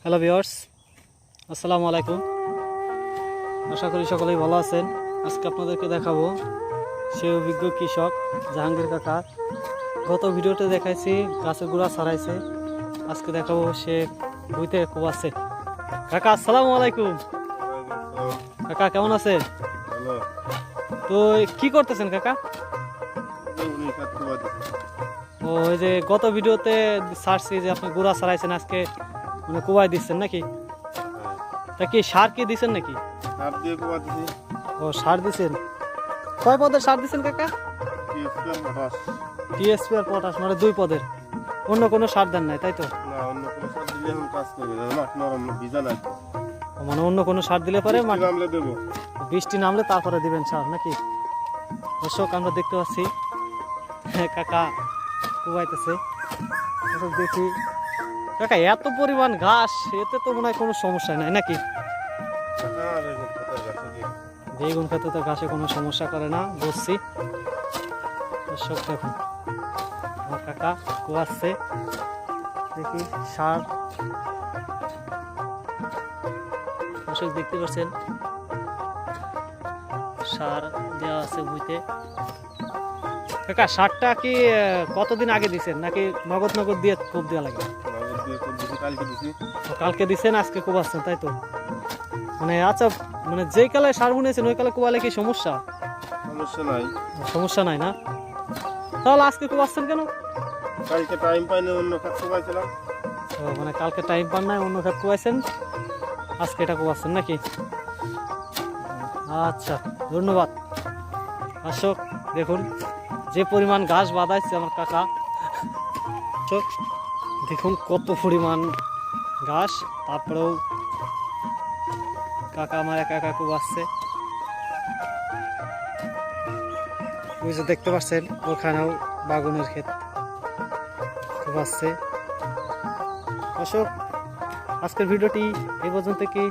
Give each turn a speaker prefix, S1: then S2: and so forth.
S1: Hello viewers, আসসালামু আলাইকুম। আশা করি সকলেই ভালো আছেন। আজকে আপনাদেরকে দেখাবো সে অভিজ্ঞ কৃষক জাহাঙ্গীর কাকা। গত ভিডিওতে দেখাইছি গাছের গোড়া ছাড়াইছে, আজকে দেখাবো সে বইতে কোবাচ্ছে। কাকা আসসালামু আলাইকুম। কাকা কেমন আছেন? তো কি করতেছেন কাকা? ও ওই যে গত ভিডিওতে ছাড়ছি যে আপনি গোড়া ছাড়াইছেন, আজকে মানে কোবাই দিচ্ছেন নাকি? তা কি সার কি দিচ্ছেন নাকি? ও সার দিচ্ছেন, কয় পদের সার দিচ্ছেন কাকা? টিএসপি আর পটাশ, মানে 2 পদের, অন্য কোনো সার দেন নাই তাই তো? মানে অন্য কোনো সার দিলে পরে বৃষ্টি নামলে তারপরে দিবেন সার নাকি? দর্শক আমরা দেখতে পাচ্ছি কাকা কুবাইতেছে। দেখি কাকা এত পরিমাণ ঘাস, এতে তো মনে হয় কোনো সমস্যা নাই নাকি? বেগুন খেতে তো ঘাসে কোনো সমস্যা করে না, বুঝছি। দর্শক দেখুন আমার কাকা কুয়াচ্ছে, দেখি সার। দর্শক দেখতে পাচ্ছেন সার দেওয়া আছে বুঝতে। কাকা সারটা কি কতদিন আগে দিছেন নাকি নগদ নগদ দিয়ে কোপ দেওয়া লাগে? কালকে দিছেন, আজকে কোবাচ্ছেন তাই তো? মানে আচ্ছা, মানে যেই কালে সার বুনেছেন ওই কালে কোবালে কি সমস্যা? সমস্যা নাই না? তাহলে আজকে কোবাচ্ছেন কেন?
S2: কালকে টাইম পাইনি, অন্য ক্ষেত কোবাইছিলাম।
S1: মানে কালকে টাইম পান নাই, অন্য ক্ষেত কোবাইছেন, আজকে এটা কোবাচ্ছেন নাকি? আচ্ছা, ধন্যবাদ। দর্শক দেখুন যে পরিমাণ ঘাস বাঁধাইছে আমার কাকা, দেখুন কত পরিমাণ ঘাস, তারপরেও কাকা আমার একা একা কুবাচ্ছে। ওই যে দেখতে পাচ্ছেন ওখানেও বাগুনের ক্ষেত কুবাচ্ছে। দর্শক আজকের ভিডিওটি এই পর্যন্ত কি